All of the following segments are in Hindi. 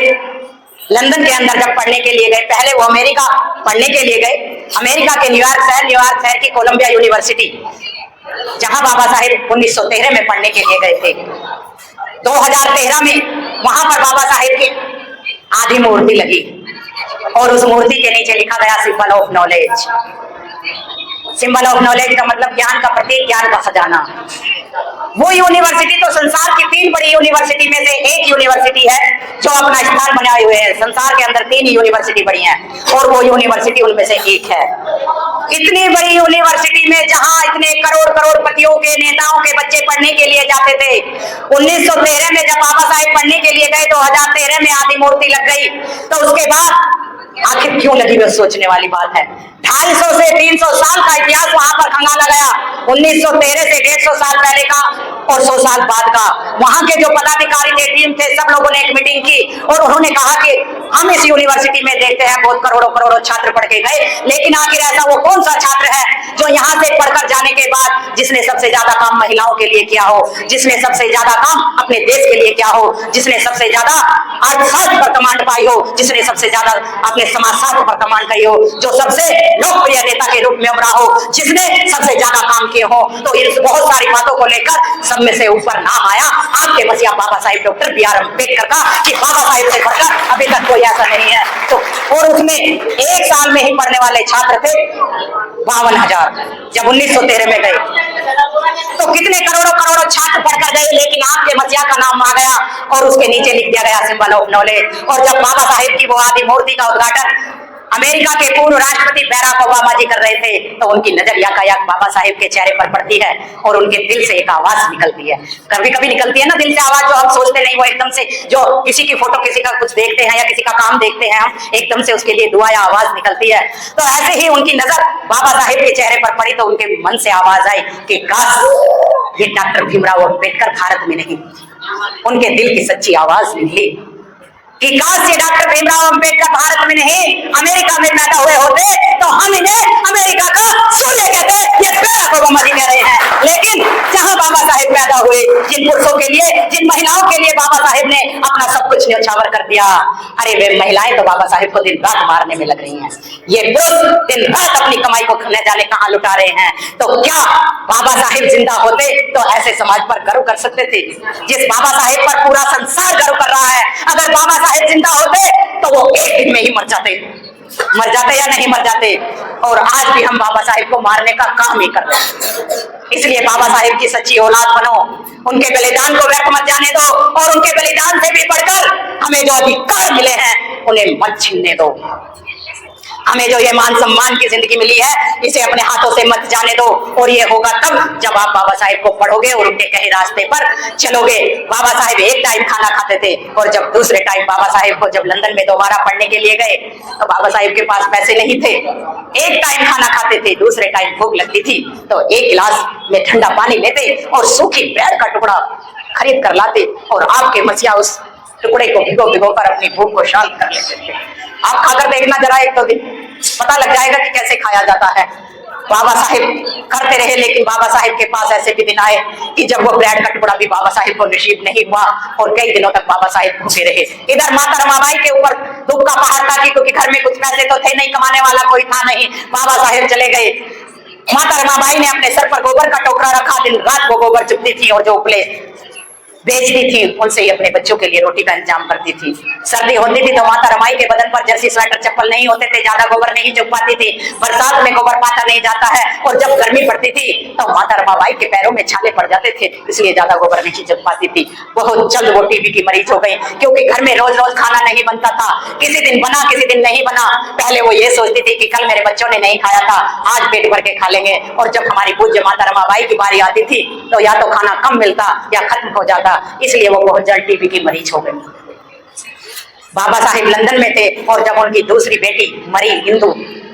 साहिब लंदन के अंदर जब पढ़ने के लिए गए, पहले वो अमेरिका पढ़ने के लिए गए, अमेरिका के न्यूयॉर्क शहर की कोलंबिया यूनिवर्सिटी, जहां बाबा साहेब 1913 में पढ़ने के लिए गए थे। 2013 में वहां पर बाबा साहेब की आधी मूर्ति लगी और उस मूर्ति के नीचे लिखा गया symbol of knowledge. Symbol of knowledge का मतलब ज्ञान का प्रतीक, ज्ञान का खजाना। वो यूनिवर्सिटी तो संसार की 3 बड़ी यूनिवर्सिटी में से एक यूनिवर्सिटी है जो अपना स्थान बनाए हुए है। संसार के अंदर 3 यूनिवर्सिटी बड़ी हैं और वो यूनिवर्सिटी उनमें से एक है। इतनी बड़ी यूनिवर्सिटी में जहां इतने करोड़पतियों के नेताओं के बच्चे पढ़ने के लिए जाते थे, 1913 में जब बाबा साहेब पढ़ने के लिए गए 2013 में आधी मूर्ति लग गई, तो उसके बाद आखिर क्यों लगी, वो सोचने वाली बात है। 250 से 300 साल का इतिहास वहां पर खंगाला गया, 1913 से 150 साल पहले का और 100 साल बाद का। वहां के जो पदाधिकारी थे, टीम थे, सब लोगों ने एक मीटिंग की और उन्होंने कहा कि हम इस यूनिवर्सिटी में देखते हैं बहुत करोड़ों छात्र पढ़ के गए, लेकिन आखिर ऐसा वो कौन सा छात्र है जो यहाँ से पढ़कर जाने के बाद जिसने सबसे ज्यादा काम महिलाओं के लिए किया हो, जिसने सबसे ज्यादा काम अपने देश के लिए किया हो, जिसने सबसे ज्यादा अर्थशास्त्र पर कमांड पाई हो, जिसने सबसे ज्यादा अपने समाजशास्त्र पर कमांड पाई हो, जो सबसे लोकप्रिय नेता के रूप में उभरा हो, जिसने सबसे ज्यादा काम किए हो। तो इस बहुत सारी बातों को लेकर सब में से ऊपर नाम आया आपके मसीहा Baba Saheb doctor B are Ambedkar का, कि बाबा साहेब से बढ़कर अभी तक कोई ऐसा नहीं है। तो और उसमें एक साल में ही पढ़ने वाले छात्र थे 52,000 जब 1913 में गए। तो कितने करोड़ों छात्र पढ़कर गए, लेकिन आपके मसीहा का नाम आ गया और उसके नीचे लिख दिया गया सिंबल ऑफ नॉलेज। और जब बाबा साहेब की वो आदि मूर्ति का उद्घाटन अमेरिका के पूर्व राष्ट्रपति बैराक ओबामा जी कर रहे थे, तो उनकी नजर याकायाक बाबा साहेब के चेहरे पर पड़ती है और उनके दिल से एक आवाज निकलती है। कभी कभी निकलती है ना दिल से आवाज, जो हम सोचते नहीं, वो एकदम से, जो किसी की फोटो, किसी का कुछ देखते हैं या किसी का काम देखते हैं, हम एकदम से उसके लिए दुआ या आवाज निकलती है। तो ऐसे ही उनकी नजर बाबा साहेब के चेहरे पर पड़ी तो उनके मन से आवाज आई कि काश ये डॉक्टर भीमराव अम्बेडकर भारत में नहीं। उनके दिल की सच्ची आवाज निकली कि काश ये डॉक्टर भीमराव अम्बेडकर भारत में नहीं अमेरिका में पैदा हुए होते तो हम इन्हें अमेरिका का सूर्य कहते, ये बैराक ओबामा जी कह रहे हैं। लेकिन जहां बाबा साहेब पैदा हुए, जिन पुरुषों के लिए, जिन महिलाओं के लिए बाबा साहेब ने अपना सब कुछ न्यौछावर कर दिया, अरे वे महिलाएं तो बाबा साहेब को दिन रात मारने में लग रही हैं, ये पुरुष दिन रात अपनी कमाई को न जाने कहां लुटा रहे हैं। तो क्या बाबा साहेब जिंदा होते तो ऐसे समाज पर गर्व कर सकते थे जिस बाबा साहेब पर पूरा संसार गर्व कर रहा है? अगर बाबा साहेब जिंदा होते तो वो एक दिन में ही मर जाते या नहीं मर जाते। और आज भी हम बाबा साहेब को मारने का काम ही कर रहे हैं। इसलिए बाबा साहेब की सच्ची औलाद बनो, उनके बलिदान को व्यर्थ मत जाने दो और उनके बलिदान से भी बढ़कर हमें जो अधिकार मिले हैं उन्हें मत छीनने दो। हमें जो ये मान सम्मान की जिंदगी मिली है इसे अपने हाथों से मत जाने दो। और ये होगा तब जब आप बाबा साहेब को पढ़ोगे और उनके कहे रास्ते पर चलोगे। बाबा साहेब एक टाइम खाना खाते थे और जब दूसरे टाइम बाबा साहेब को जब लंदन में दोबारा पढ़ने के लिए गए तो बाबा साहेब के पास पैसे नहीं थे। एक टाइम खाना खाते थे, दूसरे टाइम भूख लगती थी तो एक गिलास में ठंडा पानी लेते और सूखी ब्रेड का टुकड़ा खरीद कर लाते और आपके मसीहा उस टुकड़े को भिगो कर अपनी भूख को शांत कर लेते थे। आप खाकर देखना जरा एक दो दिन, पता लग जाएगा कि कैसे खाया जाता है। बाबा साहेब करते रहे, लेकिन बाबा साहेब के पास ऐसे भी दिन आए कि जब वो ब्रेड का टुकड़ा भी बाबा साहेब को नसीब नहीं हुआ और कई दिनों तक बाबा साहेब भूखे रहे। इधर माता रमाबाई के ऊपर दुख का पहाड़ था क्योंकि घर में कुछ पैसे तो थे नहीं, कमाने वाला कोई था नहीं। बाबा साहेब चले गए। माता रमाबाई ने अपने सर पर गोबर का टोकरा रखा, दिन रात वो गोबर चुपती थी और जो उपले बेचती थी उनसे ही अपने बच्चों के लिए रोटी का इंतजाम करती थी। सर्दी होती थी तो माता रमाई के बदन पर जर्सी स्वेटर चप्पल नहीं होते थे, ज्यादा गोबर नहीं चुप पाती थी। बरसात में गोबर पाता नहीं जाता है और जब गर्मी पड़ती थी तो माता रमाबाई के पैरों में छाले पड़ जाते थे, इसलिए ज्यादा गोबर नहीं चुप पाती थी। बहुत जल्द वो टीबी की मरीज हो गई क्योंकि घर में रोज रोज खाना नहीं बनता था, किसी दिन बना किसी दिन नहीं बना। पहले वो ये सोचती थी कि कल मेरे बच्चों ने नहीं खाया था, आज पेट भर के खा लेंगे। और जब हमारी पूज्य माता रमाबाई की बारी आती थी तो या तो खाना कम मिलता या खत्म हो जाता, इसलिए वो बहुत जल्द टीबी की मरीज हो गई। बाबा साहेब लंदन में थे और जब उनकी दूसरी बेटी मरी, इंदु,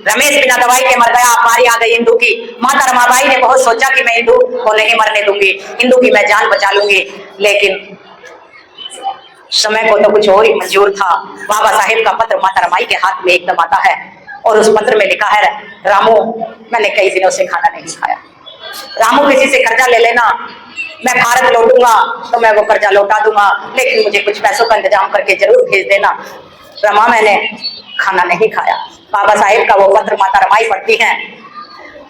रमेश बिना दवाई के मर गया, बारी आ गई इंदु की। माता रमाबाई ने बहुत सोचा कि मैं इंदु को नहीं मरने दूंगी, इंदु की मैं जान बचा लूंगी, लेकिन समय को तो कुछ और ही मंजूर था। बाबा साहेब का पत्र माता रमाई के हाथ में एकदम आता है और उस पत्र में लिखा है, रामू मैंने कई दिनों से खाना नहीं खाया। रामू किसी से कर्जा ले लेना, मैं भारत लौटूंगा तो मैं वो कर्जा लौटा दूंगा, लेकिन मुझे कुछ पैसों का इंतजाम करके जरूर भेज देना। रमा मैंने खाना नहीं खाया। बाबा साहेब का वो पत्र माता रमाई पढ़ती हैं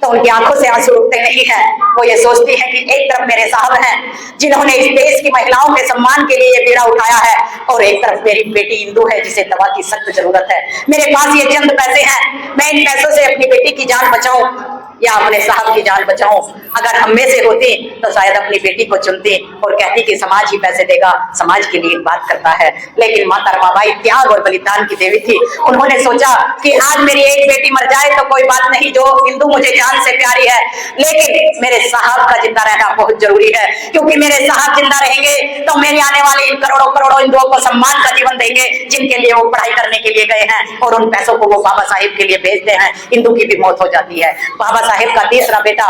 तो उनकी आंखों से आंसू रुकते नहीं है। वो ये सोचती है कि एक तरफ मेरे साहब हैं जिन्होंने इस देश की महिलाओं के सम्मान के लिए ये बीड़ा उठाया है, और एक तरफ मेरी बेटी इंदु है जिसे दवा की सख्त जरूरत है। मेरे पास ये चंद पैसे हैं, मैं इन पैसों से अपनी बेटी की जान बचाऊं या अपने साहब की जान बचाऊं। अगर हम में से होती तो शायद अपनी बेटी को चुनती और कहती कि समाज ही पैसे देगा, समाज के लिए बात करता है। लेकिन माता रमाबाई त्याग और बलिदान की देवी थी। उन्होंने सोचा कि आज मेरी एक बेटी मर जाए तो कोई बात नहीं, जो हिंदू मुझे जान से प्यारी है, लेकिन मेरे साहब का जिंदा रहना बहुत जरूरी है, क्योंकि मेरे साहब जिंदा रहेंगे तो मेरे आने वाले इन करोड़ों करोड़ों हिंदुओं को सम्मान का जीवन देंगे जिनके लिए वो पढ़ाई करने के लिए गए हैं, और उन पैसों को वो बाबा साहेब के लिए भेजते हैं। हिंदू की भी मौत हो जाती है। बाबा साहेब का तीसरा बेटा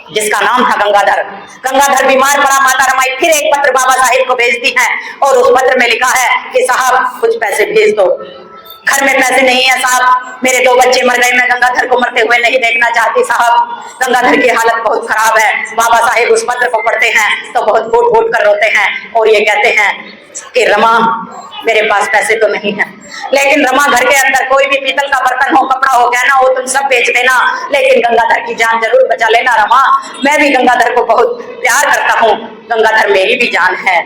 जिसका नाम था गंगाधर, गंगाधर बीमार पड़ा। माता रमाई फिर एक पत्र बाबा साहेब को भेजती हैं और उस पत्र में लिखा है कि साहब कुछ पैसे भेज दो, घर में पैसे नहीं है साहब, मेरे 2 बच्चे मर गए, मैं गंगाधर को मरते हुए नहीं देखना चाहती साहब, गंगाधर की हालत बहुत खराब है। बाबा साहेब उस पत्र को पढ़ते हैं तो बहुत फूट फूट कर रोते हैं और ये कहते हैं कि रमा मेरे पास पैसे तो नहीं है, लेकिन रमा घर के अंदर कोई भी पीतल का बर्तन हो, कपड़ा हो, गहना हो, तुम सब बेच देना, लेकिन गंगाधर की जान जरूर बचा लेना रमा। मैं भी गंगाधर को बहुत प्यार करता हूँ, गंगाधर मेरी भी जान है।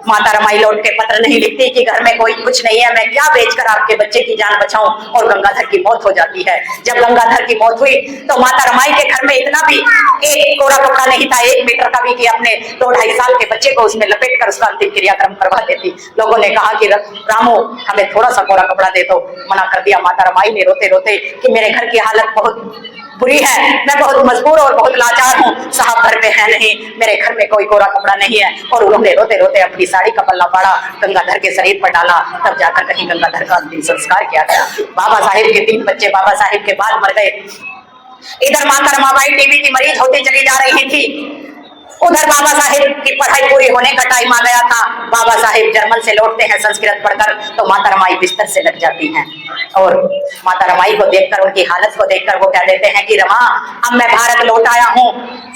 माता रमाई लौट के पत्र नहीं लिखती कि घर में कोई कुछ नहीं है, मैं क्या बेचकर आपके बच्चे की जान बचाऊं, और गंगाधर की मौत हो जाती है। जब गंगाधर की मौत हुई तो माता रमाई के घर में इतना भी एक कोरा कपड़ा नहीं था 1 मीटर का भी, कि अपने 2-2.5 साल के बच्चे को उसमें लपेट कर उसका अंतिम क्रियाक्रम करवा देती। लोगों ने कहा कि रामो हमें थोड़ा सा कोरा कपड़ा दे दो, मना कर दिया। माता रमाई ने रोते रोते कि मेरे घर की हालत बहुत बुरी है, मैं बहुत मजबूर और बहुत लाचार हूँ, साहब घर पे है नहीं, मेरे घर में कोई कोरा कपड़ा नहीं है। और उन्होंने रोते रोते अपनी साड़ी का पल्ला फाड़ा, गंगाधर के शरीर पर डाला, तब जाकर कहीं गंगाधर का अंतिम संस्कार किया गया। बाबा साहेब के 3 बच्चे बाबा साहेब के बाद मर गए। इधर माता रमाबाई टीबी की मरीज होती चली जा रही थी, उधर बाबा साहेब की पढ़ाई पूरी होने का टाइम आ गया था। बाबा साहेब जर्मन से लौटते हैं संस्कृत पढ़कर, तो माता रमाई बिस्तर से लग जाती हैं, और माता रमाई को देखकर, उनकी हालत को देखकर वो कह देते हैं कि रमा अब मैं भारत लौट आया हूँ,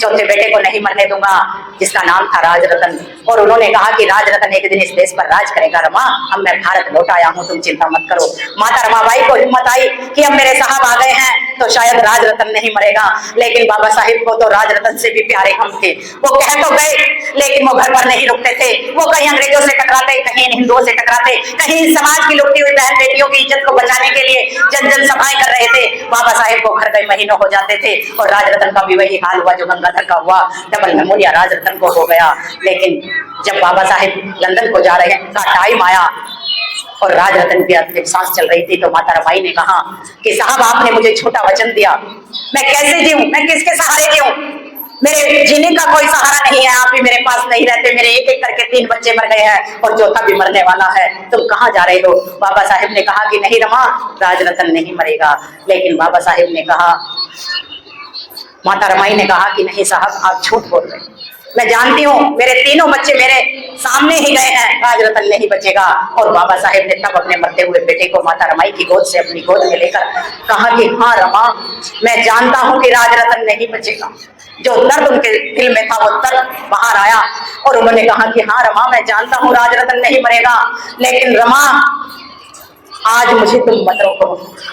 चौथे बेटे को नहीं मरने दूंगा, जिसका नाम था राजरतन। और उन्होंने कहा कि राजरतन एक दिन इस देश पर राज करेगा रमा, अब मैं भारत लौट आया हूँ, तुम चिंता मत करो। माता रमाबाई को हिम्मत आई कि अब मेरे साहब आ गए हैं तो शायद राजरतन नहीं मरेगा, लेकिन बाबा साहेब को तो राजरतन से भी प्यारे हम थे। वो कह तो गए, लेकिन वो घर पर नहीं रुकते थे, वो कहीं अंग्रेजों से टकराते, कहीं हिंदुओं से टकराते, कहीं समाज की लुटती हुई बहन बेटियों की इज्जत को बचाने के लिए जन जन सभाएं कर रहे थे। बाबा साहेब को घर कई महीनों हो जाते थे, और राजरतन का भी वही हाल हुआ जो गंगाधर का हुआ, डबल निमोनिया राजरतन को हो गया। लेकिन जब बाबा साहेब लंदन को जा रहे का टाइम आया और राजरतन की अंतिम सांस चल रही थी, तो माता रमाई ने कहा कि साहब आपने मुझे छोटा वचन दिया, मैं कैसे जीऊं, मैं किसके सहारे जीऊं, मेरे जीने का कोई सहारा नहीं है, आप भी मेरे पास नहीं रहते, मेरे एक एक करके 3 बच्चे मर गए हैं और चौथा भी मरने वाला है, तुम कहाँ जा रहे हो। बाबा साहेब ने कहा कि नहीं रमा, राजरतन नहीं मरेगा। लेकिन बाबा साहेब ने कहा, माता रमाई ने कहा कि नहीं साहब आप झूठ बोल रहे, मैं जानती हूँ मेरे 3 बच्चे मेरे सामने ही गए हैं, राजरतन नहीं बचेगा। और बाबा साहेब ने तब अपने मरते हुए बेटे को माता रमाई की गोद से अपनी गोद में लेकर कहा कि हाँ रमा, मैं जानता हूँ कि राजरतन नहीं बचेगा। जो दर्द उनके दिल में था वो दर्द बाहर आया, और उन्होंने कहा कि हाँ रमा, मैं जानता हूँ राजरतन नहीं मरेगा, लेकिन रमा आज मुझे तुम मत रोको।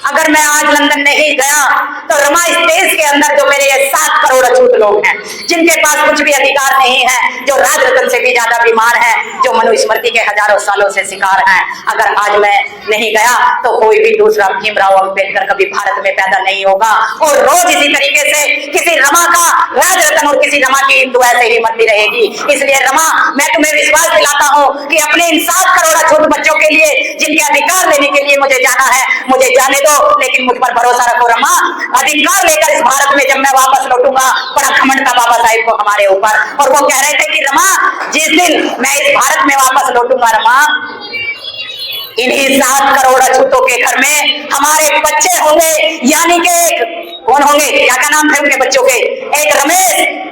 अगर मैं आज लंदन नहीं गया तो रमा इस देश के अंदर जो मेरे 7 करोड़ अछूत लोग हैं, जिनके पास कुछ भी अधिकार नहीं है, जो राजरतन से भी ज्यादा बीमार हैं, जो मनुस्मृति के हजारों सालों से शिकार हैं, अगर आज मैं नहीं गया तो कोई भी दूसरा भीमराव अम्बेडकर कभी भारत में पैदा नहीं होगा। और रोज इसी तरीके से किसी रमा का राजरतन और किसी रमा की हिंदू ऐसे ही मरती रहेगी। इसलिए रमा, मैं तुम्हें विश्वास दिलाता हूँ कि अपने इन 7 करोड़ अछूत बच्चों के लिए, जिनके अधिकार लेने के लिए मुझे जाना है, मुझे जाने दो, लेकिन मुझ पर भरोसा रखो रमा, अधिकार लेकर इस भारत में जब मैं वापस लौटूंगा, बड़ा घमंड था बाबा साहेब को हमारे ऊपर, और वो कह रहे थे कि रमा जिस दिन मैं इस भारत में वापस लौटूंगा रमा, इन्हीं 7 करोड़ अछूतों के घर में हमारे बच्चे होंगे, यानी कि कौन होंगे, क्या क्या नाम थे उनके बच्चों के, एक रमेश,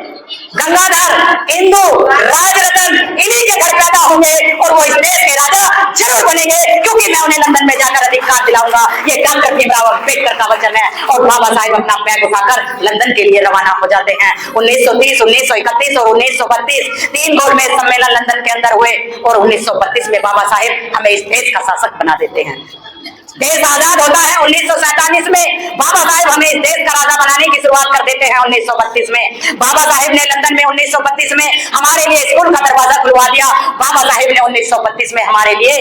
गंगाधर, इंदु, राजरतन, इन्हीं के घर पैदा होंगे, और वो इस देश के राजा जरूर बनेंगे, क्योंकि मैं उन्हें लंदन में जाकर अधिकार अधिकार दिलाऊंगा। ये डॉक्टर भीमराव अम्बेडकर का वचन है। और बाबा साहेब अपना बैग उठाकर लंदन के लिए रवाना हो जाते हैं। 1930, 1931 और 1932 3 गोलमेज सम्मेलन लंदन के अंदर हुए और 1932 में बाबा साहेब हमें इस देश का शासक बना देते हैं। देश आजाद होता है 1947 में। बाबा साहेब हमें इस देश का राजा बनाने की शुरुआत कर देते हैं 1932 में। बाबा साहेब ने लंदन में 1932 में हमारे लिए स्कूल का दरवाजा खुलवा दिया। बाबा साहेब ने 1932 में हमारे लिए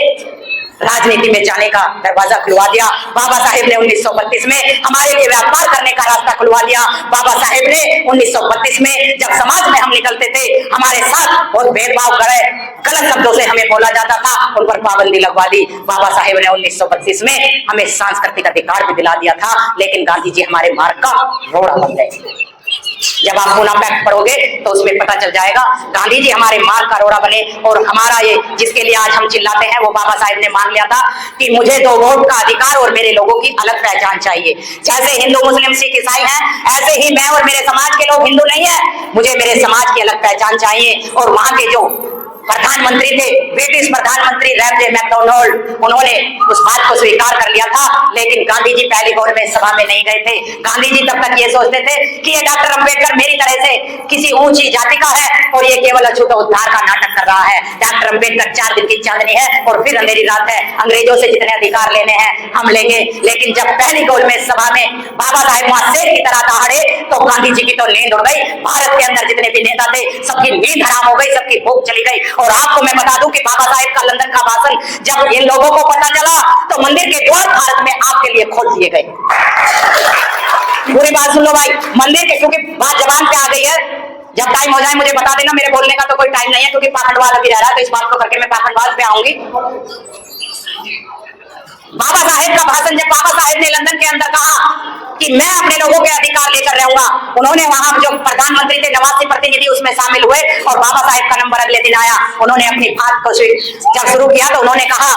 राजनीति में जाने का दरवाजा खुलवा दिया। बाबा साहेब ने 1932 में हमारे लिए व्यापार करने का रास्ता खुलवा दिया। बाबा साहेब ने 1932 में जब समाज में हम निकलते थे, हमारे साथ बहुत भेदभाव करे, गलत शब्दों से हमें बोला जाता था, उन पर पाबंदी लगवा दी। बाबा साहेब ने 1932 में हमें सांस्कृतिक अधिकार भी दिला दिया था, लेकिन गांधी जी हमारे मार्ग का रोड़ा बन गए। जब आप पूना पैक्ट पढ़ोगे तो उसमें पता चल जाएगा गांधी जी हमारे मार्ग का रोड़ा बने। और हमारा ये जिसके लिए आज हम चिल्लाते हैं, वो बाबा साहेब ने मान लिया था कि मुझे 2 वोट का अधिकार और मेरे लोगों की अलग पहचान चाहिए। जैसे हिंदू मुस्लिम सिख ईसाई हैं, ऐसे ही मैं और मेरे समाज के लोग हिंदू नहीं है, मुझे मेरे समाज की अलग पहचान चाहिए। और वहां के जो प्रधानमंत्री थे, ब्रिटिश प्रधानमंत्री रैमजे मैकडोनाल्ड, उन्होंने उस बात को स्वीकार कर लिया था, लेकिन गांधी जी पहली गोलमेज सभा में नहीं गए थे। गांधी जी तब तक ये सोचते थे कि ये डॉक्टर अंबेडकर मेरी तरह से किसी ऊंची जाति का है और ये केवल अछूत उद्धार का नाटक कर रहा है। डॉक्टर अंबेडकर 4 दिन की चांदनी है और फिर अंधेरी रात है, अंग्रेजों से जितने अधिकार लेने हैं हम लेंगे। लेकिन जब पहली गोलमेज सभा में बाबा साहेब वहां शेर की तरह दहाड़े तो गांधी जी की तो नींद उड़ गई। भारत के अंदर जितने भी नेता थे सबकी नींद हराम हो गई, सबकी भूख चली गई। और आपको मैं बता दूं कि बाबा साहेब का लंदन का भाषण जब इन लोगों को पता चला तो मंदिर के द्वार भारत में आपके लिए खोल दिए गए। पूरी बात सुन लो भाई, मंदिर के, क्योंकि बात जबान पे आ गई है, जब टाइम हो जाए मुझे बता देना, मेरे बोलने का तो कोई टाइम नहीं है क्योंकि पाखंडवाद अभी रह रहा है, तो इस बात को करके मैं पाखंडवाद पे आऊंगी। बाबा साहेब का भाषण जब बाबा साहेब ने लंदन के अंदर कहा कि मैं अपने लोगों के अधिकार लेकर रहूंगा, उन्होंने वहां जो प्रधानमंत्री थे 89 प्रतिनिधि उसमें शामिल हुए और बाबा साहेब का नंबर अगले दिन आया। उन्होंने अपनी बात को जब शुरू किया तो उन्होंने कहा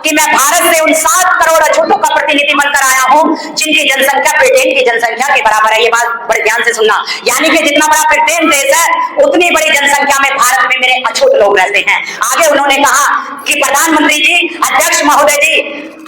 कि मैं भारत से उन 7 करोड़ अछूतों का प्रतिनिधि बनकर आया हूं जिनकी जनसंख्या ब्रिटेन की जनसंख्या के बराबर है। ये बात बड़े ध्यान से सुनना, यानी कि जितना बड़ा ब्रिटेन देश है उतनी बड़ी जनसंख्या में भारत में मेरे अछूत लोग रहते हैं। आगे उन्होंने कहा कि प्रधानमंत्री जी, अध्यक्ष महोदय जी,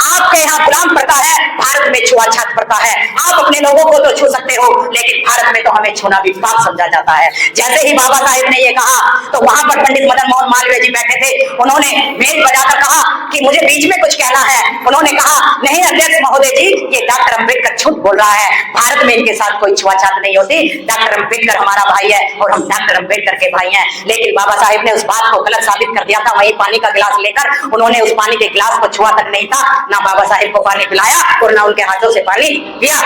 आपके यहाँ गुलाम प्रथा है, भारत में छुआछूत प्रथा है। आप अपने लोगों को तो छू सकते हो, लेकिन भारत में तो हमें छूना भी पाप समझा जाता है। जैसे ही बाबा साहेब ने ये कहा तो वहां पर पंडित मदन मोहन मालवीय जी बैठे थे, उन्होंने मेल बजाकर कहा कि मुझे बीच में कुछ कहना है। उन्होंने कहा, नहीं अध्यक्ष महोदय जी, ये डॉक्टर अंबेडकर झूठ बोल रहा है, भारत में इनके साथ कोई छुआछूत नहीं होती, डॉक्टर अंबेडकर हमारा भाई है और हम डॉक्टर अंबेडकर के भाई हैं। लेकिन बाबा साहेब ने उस बात को गलत साबित कर दिया था। वही पानी का गिलास लेकर उन्होंने उस पानी के गिलास को छुआ तक नहीं था, ना बाबा साहेब को पानी पिलाया और ना उनके हाथों से पानी पिया।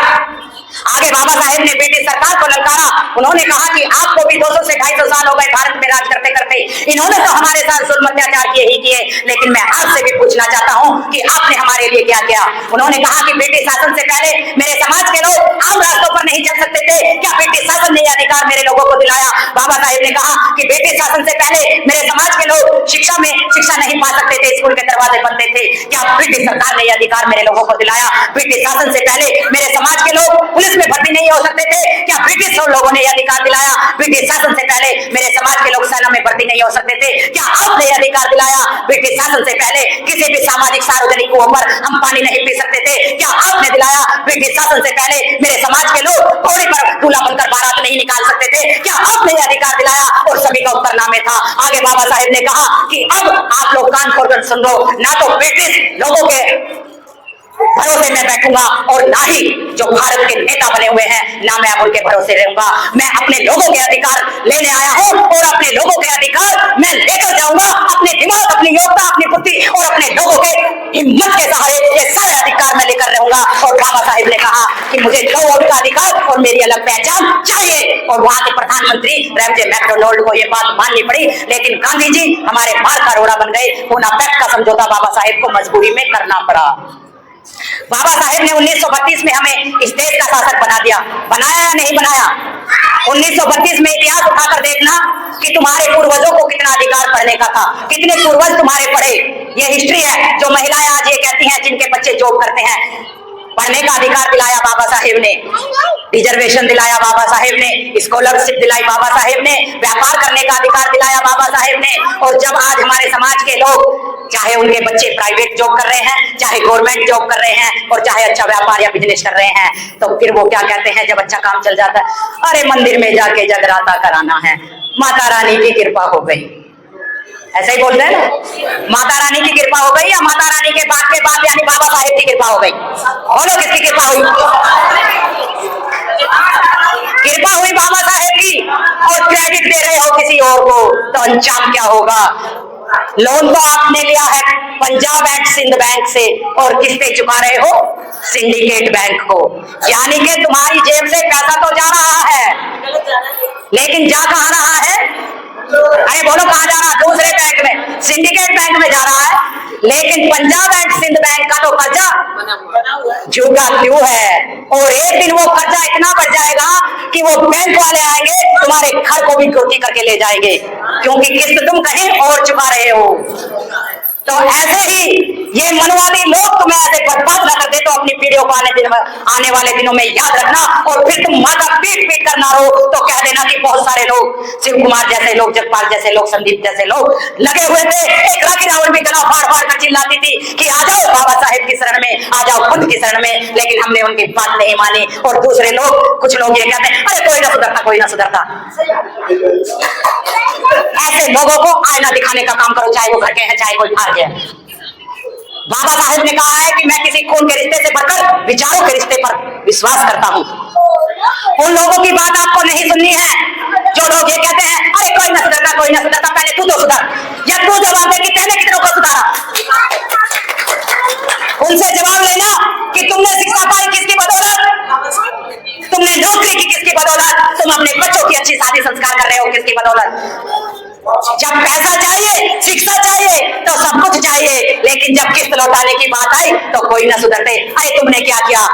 आगे बाबा साहेब ने ब्रिटिश सरकार को ललकारा। उन्होंने कहा कि आपको भी 200 से 250 साल हो गए भारत में राज करते करते, इन्होंने तो हमारे साथ जुल्म अत्याचार किए ही किए, लेकिन मैं आपसे भी पूछना चाहता हूं कि आपने हमारे लिए क्या किया। उन्होंने कहा कि ब्रिटिश शासन से पहले मेरे समाज के लोग आम रास्तों पर नहीं चल सकते थे, क्या ब्रिटिश शासन ने यह अधिकार मेरे लोगों को दिलाया। बाबा साहेब ने कहा कि ब्रिटिश शासन से पहले मेरे समाज के लोग शिक्षा में शिक्षा नहीं पा सकते थे, स्कूल के दरवाजे बंद थे, क्या ब्रिटिश सरकार ने यह अधिकार मेरे लोगों को दिलाया। ब्रिटिश शासन से पहले मेरे समाज के लोग पुलिस में भर्ती नहीं हो सकते थे, क्या ब्रिटिश लोगों ने यह अधिकार दिलाया। ब्रिटिश शासन से पहले मेरे समाज के लोग सेना में भर्ती नहीं हो सकते थे, क्या आपने यह अधिकार दिलाया। ब्रिटिश शासन से पहले किसी भी सामाजिक सार्वजनिक कुओं पर हम पानी नहीं पी सकते थे, क्या आपने दिलाया। ब्रिटिश शासन से पहले मेरे समाज के लोग घोड़े पर दूल्हा बनकर बारात नहीं निकाल सकते थे, क्या आपने यह अधिकार दिलाया। और सभी का उत्तर नामे था। आगे बाबा साहेब ने कहा कि अब आप लोग कान खोलकर सुन लो, ना तो ब्रिटिश लोगों के भरोसे में बैठूंगा और ना ही जो भारत के नेता बने हुए हैं, ना मैं उनके भरोसे रहूंगा। मैं अपने लोगों के अधिकार लेने आया हूं और अपने लोगों के अधिकार मैं लेकर जाऊंगा। अपने दिमाग, अपनी योग्यता, अपनी बुद्धि और अपने लोगों के हिम्मत के सहारे ये सारे अधिकार मैं लेकर रहूंगा। और बाबा साहेब ने कहा कि मुझे 2 वोट का अधिकार और मेरी अलग पहचान चाहिए। और वहां के प्रधानमंत्री रैमजे मैकडोनाल्ड को यह बात माननी पड़ी, लेकिन गांधी जी हमारे मार्ग का रोड़ा बन गए। पूना पैक्ट का समझौता बाबा साहेब को मजबूरी में करना पड़ा। बाबा साहेब ने 1932 में हमें इस देश का शासक बना दिया। बनाया या नहीं बनाया। 1932 में इतिहास उठाकर देखना कि तुम्हारे पूर्वजों को कितना अधिकार पढ़ने का था, कितने पूर्वज तुम्हारे पढ़े। ये हिस्ट्री है। जो महिलाएं आज ये कहती हैं जिनके बच्चे जॉब करते हैं, पढ़ने का अधिकार दिलाया बाबा साहेब ने, रिजर्वेशन दिलाया बाबा साहेब ने, स्कॉलरशिप दिलाई बाबा साहेब ने, व्यापार करने का अधिकार दिलाया बाबा साहेब ने। और जब आज हमारे समाज के लोग, चाहे उनके बच्चे प्राइवेट जॉब कर रहे हैं, चाहे गवर्नमेंट जॉब कर रहे हैं, और चाहे अच्छा व्यापार या बिजनेस कर रहे हैं, तो फिर वो क्या कहते हैं जब अच्छा काम चल जाता है, अरे मंदिर में जाके जगराता कराना है, माता रानी की कृपा हो गई। ऐसे ही बोलते हैं ना, माता रानी की कृपा हो गई, या माता रानी के बाद यानी बाबा साहेब की कृपा हो गई। बोलो किसकी कृपा हुई? कृपा हुई बाबा साहेब की, और क्रेडिट दे रहे हो किसी और को, तो अंजाम क्या होगा? लोन तो आपने लिया है पंजाब एंड सिंध बैंक से, और किससे चुका रहे हो? सिंडिकेट बैंक को। यानी कि तुम्हारी जेब से पैसा तो जा रहा है, लेकिन जा कहां रहा है? अरे बोलो कहां जा रहा है? दूसरे बैंक में, सिंडिकेट बैंक में जा रहा है। लेकिन पंजाब एंड सिंध बैंक का तो कर्जा झूठा क्यों है? और एक दिन वो कर्जा इतना बढ़ जाएगा कि वो बैंक वाले आएंगे, तुम्हारे घर को भी चोरी करके ले जाएंगे, क्योंकि किस्त तुम कहीं और चुका रहे हो। तो ऐसे ही ये मनवादी लोग तुम्हें ऐसे बर्बाद न कर दे, तो अपनी पीढ़ियों को आने वाले दिनों में याद रखना। और फिर तुम माता पीट पीट कर ना रो, तो कह देना कि बहुत सारे लोग, शिव कुमार जैसे लोग, जगपाल जैसे लोग, संदीप जैसे लोग लगे हुए थे। एक राखी रावण भी गला फाड़ फाड़ कर चिल्लाती थी कि आ जाओ बाबा साहेब की शरण में, आ जाओ खुद की शरण में, लेकिन हमने उनकी बात नहीं मानी। और दूसरे लोग, कुछ लोग ये कहते हैं, अरे कोई ना सुधरता, कोई ना सुधरता। ऐसे लोगों को आईना दिखाने का काम करो, चाहे वो घर के हैं, चाहे कोई बाहर के हैं। बाबा साहेब ने कहा है कि मैं किसी खून के रिश्ते से बढ़कर विचारों के रिश्ते पर विश्वास करता हूं। उन लोगों की बात आपको नहीं सुननी है जो लोग ये कहते हैं, अरे कोई ना सुधरता, कोई ना सुधरता, पहले तू तो सुधर, या तू जवाब दे कि तेने कितनों को सुधारा। उनसे जवाब लेना कि तुमने शिक्षा पाई किसकी बदौलत, तुमने नौकरी की किसकी बदौलत, तुम अपने बच्चों की अच्छी शादी संस्कार कर रहे हो किसकी बदौलत। जब पैसा चाहिए, शिक्षा चाहिए, तो सब कुछ चाहिए, लेकिन जब किस्त लौटाने की बात आई तो कोई ना सुधरते। अरे तुमने क्या किया?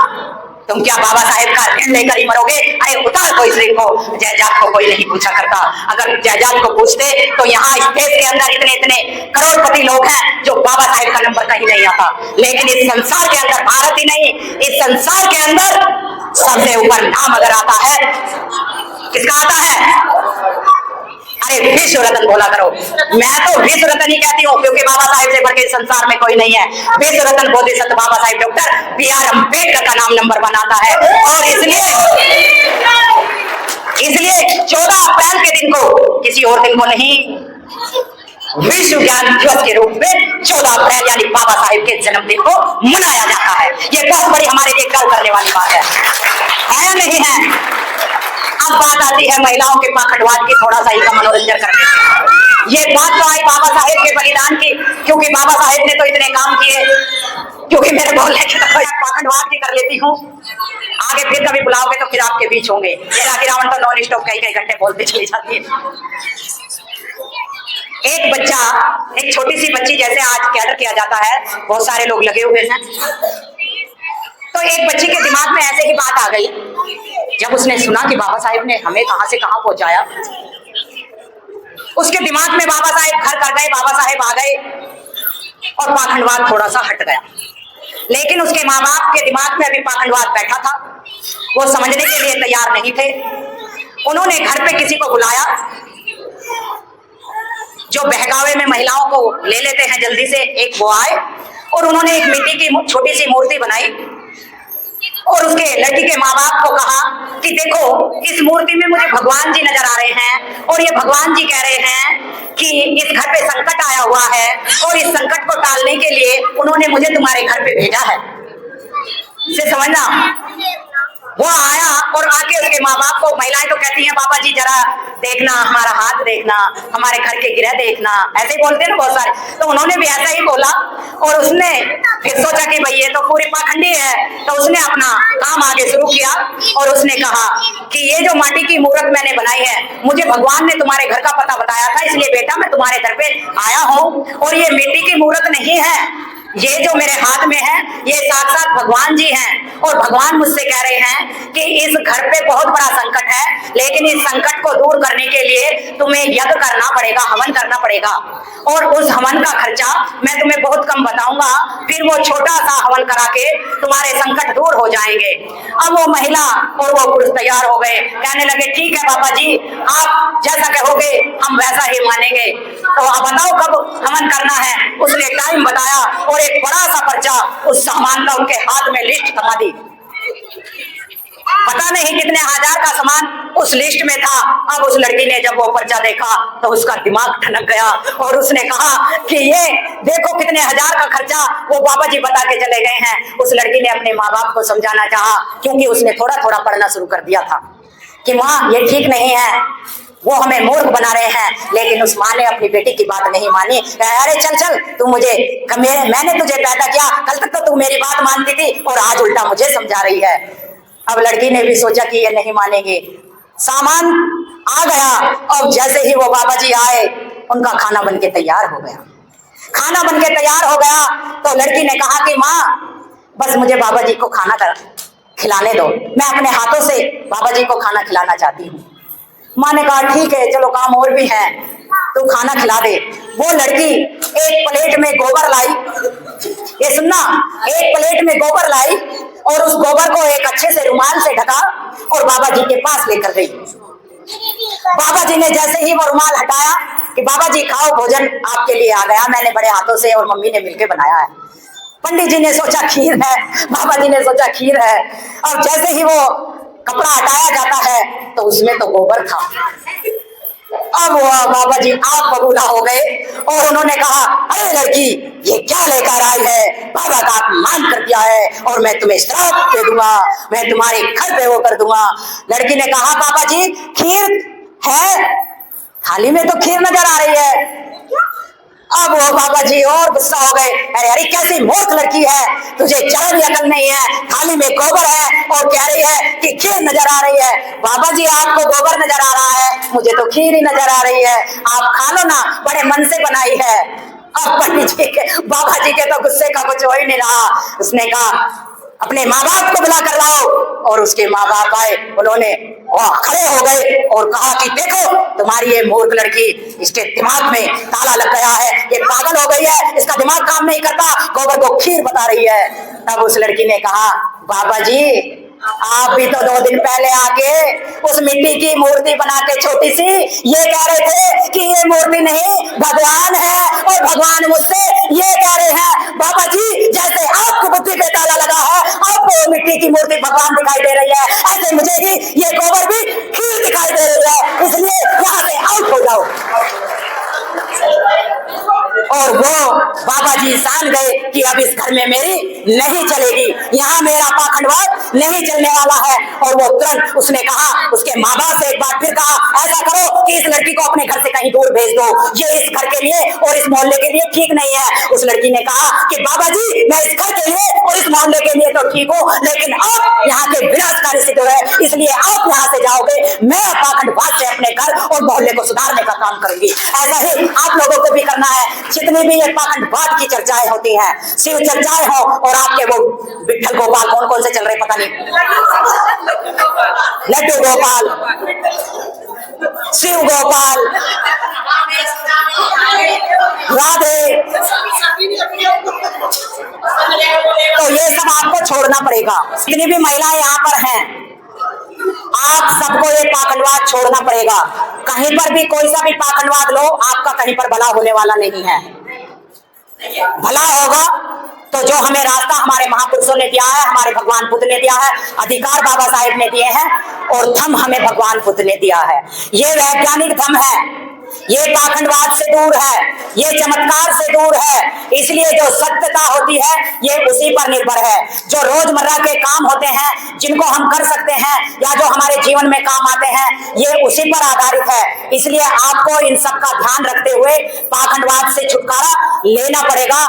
तुम क्या बाबा साहेब का ऋण लेकर ही मरोगे? अरे उतार को इस ऋण को। जायदाद को कोई नहीं पूछा करता। अगर जायदाद को पूछते तो यहाँ इस देश के अंदर इतने इतने करोड़पति लोग हैं जो बाबा साहेब का नंबर कहीं नहीं आता। लेकिन इस संसार के अंदर, भारत ही नहीं, इस संसार के अंदर सबसे ऊपर नाम अगर आता है, किसका आता है? अरे विश्व रत्न बोला करो। मैं तो विश्व रत्न ही कहती हूँ, क्योंकि बाबा साहेब से बढ़ के संसार में कोई नहीं है। विश्व रत्न बोधिसत्व बाबा साहेब डॉक्टर बी.आर. अम्बेडकर का नाम नंबर बनाता है। और इसलिए 14 अप्रैल के दिन को, किसी और दिन को नहीं, विश्व ज्ञान दिवस के रूप में 14 अप्रैल यानी बाबा साहेब के जन्मदिन को मनाया जाता है। ये बहुत बड़ी हमारे लिए गर्व करने वाली बात है नहीं है? अब बात आती है महिलाओं के पाखंडवाद की, थोड़ा सा ही का मनोरंजन करते हैं। ये बात तो आई बाबा साहेब के बलिदान की, क्योंकि बाबा साहेब ने तो इतने काम किए, क्योंकि मेरे बोलने की तो पाखंडवाद की कर लेती हूँ। आगे फिर कभी बुलाओगे तो फिर आपके बीच होंगे। ये राखी रावण तो नॉन स्टॉप कई घंटे बोलते चली जाती है। एक बच्चा, एक छोटी सी बच्ची, जैसे आज कैडर किया जाता है, बहुत सारे लोग लगे हुए हैं, तो एक बच्ची के दिमाग में ऐसे ही बात आ गई जब उसने सुना कि बाबा साहेब ने हमें कहां से कहां पहुंचाया। उसके दिमाग में बाबा साहेब घर कर गए, बाबा साहेब आ गए, और पाखंडवाद थोड़ा सा हट गया। लेकिन उसके माँ बाप के दिमाग में अभी पाखंडवाद बैठा था, वो समझने के लिए तैयार नहीं थे। उन्होंने घर पे किसी को बुलाया जो बहकावे में महिलाओं को ले लेते हैं जल्दी से। एक वो आए और उन्होंने एक मिट्टी की छोटी सी मूर्ति बनाई और उसके लड़की के माँ बाप को कहा कि देखो, इस मूर्ति में मुझे भगवान जी नजर आ रहे हैं, और ये भगवान जी कह रहे हैं कि इस घर पे संकट आया हुआ है, और इस संकट को टालने के लिए उन्होंने मुझे तुम्हारे घर पे भेजा है। इसे समझना। वो आया और आके उसके माँ बाप को, महिलाएं तो कहती हैं बाबा जी जरा देखना, हमारा हाथ देखना, हमारे घर के गिरह देखना, ऐसे ही बोलते हैं ना बहुत सारे। तो उन्होंने भी ऐसा ही बोला, और उसने फिर सोचा कि भाई ये तो पूरी पाखंडी है, तो उसने अपना काम आगे शुरू किया और उसने कहा कि ये जो माटी की मूर्त मैंने बनाई है, मुझे भगवान ने तुम्हारे घर का पता बताया था, इसलिए बेटा मैं तुम्हारे घर पे आया हूँ। और ये मिट्टी की मूर्त नहीं है, ये जो मेरे हाथ में है ये साक्षात भगवान जी हैं, और भगवान मुझसे कह रहे हैं कि इस घर पे बहुत बड़ा संकट है, लेकिन इस संकट को दूर करने के लिए तुम्हें यज्ञ करना पड़ेगा, हवन करना पड़ेगा, और उस हवन का खर्चा मैं तुम्हें बहुत कम बताऊंगा, फिर वो छोटा सा हवन करा के तुम्हारे संकट दूर हो जाएंगे। अब वो महिला और वो पुरुष तैयार हो गए, कहने लगे ठीक है बाबा जी, आप जैसा कहोगे हम वैसा ही मानेंगे, तो आप बताओ कब हवन करना है। उसने टाइम बताया और एक बड़ा सा पर्चा उस सामान का उनके हाथ में लिस्ट थमा दी। पता नहीं कितने हजार का सामान उस लिस्ट में था। अब उस लड़की ने जब वो पर्चा देखा तो उसका दिमाग ठनक गया और उसने कहा कि ये देखो कितने हजार का खर्चा वो बाबा जी बता के चले गए हैं। उस लड़की ने अपने माँ बाप को समझाना चाहा, क्योंकि उसने थोड़ा थोड़ा पढ़ना शुरू कर दिया था कि माँ ये ठीक नहीं है, वो हमें मूर्ख बना रहे हैं। लेकिन उस माँ ने अपनी बेटी की बात नहीं मानी। अरे चल चल, तू मुझे मैंने तुझे पैदा किया, कल तक तो तू मेरी बात मानती थी और आज उल्टा मुझे समझा रही है। अब लड़की ने भी सोचा कि ये नहीं मानेंगे। सामान आ गया और जैसे ही वो बाबा जी आए उनका खाना बनके तैयार हो गया। खाना बनके तैयार हो गया तो लड़की ने कहा कि माँ बस मुझे बाबा जी को खाना खिलाने दो, मैं अपने हाथों से बाबा जी को खाना खिलाना चाहती हूँ। माँ ने कहा ठीक है चलो, काम और भी है, तू खाना खिला दे। वो लड़की एक प्लेट में गोबर लाई, ये सुनना, एक प्लेट में गोबर लाई और उस गोबर को एक अच्छे से रुमाल से ढका और बाबा जी के पास लेकर गई। बाबा जी ने जैसे ही वो रुमाल हटाया कि बाबा जी खाओ, भोजन आपके लिए आ गया, मैंने बड़े हाथों से और मम्मी ने मिलकर बनाया है। पंडित जी ने सोचा खीर है, बाबा जी ने सोचा खीर है, और जैसे ही वो कपड़ा हटाया जाता है तो उसमें तो गोबर था। अब वो बाबा जी आप बबूला हो गए और उन्होंने कहा अरे लड़की ये क्या लेकर आई है, बाबा का अपमान कर दिया है और मैं तुम्हें श्राप दे दूंगा, मैं तुम्हारे घर पे वो कर दूंगा। लड़की ने कहा बाबा जी खीर है, थाली में तो खीर नजर आ रही है। अब वो बाबा जी और गुस्सा हो गए, अरे अरे कैसी मूर्ख लड़की है, तुझे जरा भी अकल नहीं है, थाली में गोबर है और कह रही है कि खीर नजर आ रही है। बाबा जी आपको गोबर नजर आ रहा है, मुझे तो खीर ही नजर आ रही है, आप खा लो ना, बड़े मन से बनाई है। अब पंडित जी के बाबा जी के तो गुस्से का कुछ हो ही नहीं रहा। उसने कहा अपने माँ बाप को बुला कर लाओ, और उसके माँ बाप आए, उन्होंने खड़े हो गए और कहा कि देखो तुम्हारी ये मूर्ख लड़की, इसके दिमाग में ताला लग गया है, ये पागल हो गई है, इसका दिमाग काम नहीं करता, गोबर को खीर बता रही है। तब उस लड़की ने कहा बाबा जी आप भी तो 2 दिन पहले आके उस मिट्टी की मूर्ति बना के छोटी सी ये कह रहे थे कि ये मूर्ति नहीं भगवान है, और भगवान मुझसे ये कह रहे हैं बाबा जी जैसे आपकी बुद्धि पे ताला लगा है, आपको मिट्टी की मूर्ति भगवान दिखाई दे रही है, ऐसे मुझे ही ये गोबर भी खीर दिखाई दे रही है, इसलिए यहाँ से आउट हो जाओ। और वो बाबा जी जान गए कि अब इस घर में मेरी नहीं चलेगी, यहाँ मेरा पाखंडवाद नहीं चलने वाला है। और वो तुरंत उसने कहा, उसके माँ बाप से एक बार फिर कहा ऐसा करो कि इस लड़की को अपने घर से कहीं दूर भेज दो, ये इस घर के लिए और इस मोहल्ले के लिए ठीक नहीं है। उस लड़की ने कहा कि बाबा जी मैं इस घर के लिए और इस मोहल्ले के लिए तो ठीक हूँ, लेकिन आप यहाँ के विनाशकारी सिद्ध है, इसलिए आप यहाँ से जाओगे, मैं पाखंडवाद से अपने घर और मोहल्ले को सुधारने का काम करूंगी। ऐसा ही आप लोगों को भी करना है। जितनी भी ये पाखंडवाद की चर्चाएं होती हैं, शिव चर्चाएं हो और आपके वो विठल गोपाल कौन कौन से चल रहे पता नहीं, लड्डू गोपाल, शिव गोपाल, राधे, तो ये सब आपको छोड़ना पड़ेगा। जितनी भी महिलाएं यहाँ पर हैं, आप सबको ये पाखंडवाद छोड़ना पड़ेगा। कहीं पर भी कोई सा भी पाखंडवाद लो, आपका कहीं पर भला होने वाला नहीं है। भला होगा तो जो हमें रास्ता हमारे महापुरुषों ने दिया है, हमारे भगवान बुद्ध ने दिया है, अधिकार बाबा साहेब ने दिए हैं, और धम्म हमें भगवान बुद्ध ने दिया है। ये वैज्ञानिक धम्म है, ये पाखंडवाद से दूर है, ये चमत्कार से दूर है। इसलिए जो सत्यता होती है ये उसी पर निर्भर है। जो रोजमर्रा के काम होते हैं जिनको हम कर सकते हैं या जो हमारे जीवन में काम आते हैं, ये उसी पर आधारित है। इसलिए आपको इन सब का ध्यान रखते हुए पाखंडवाद से छुटकारा लेना पड़ेगा।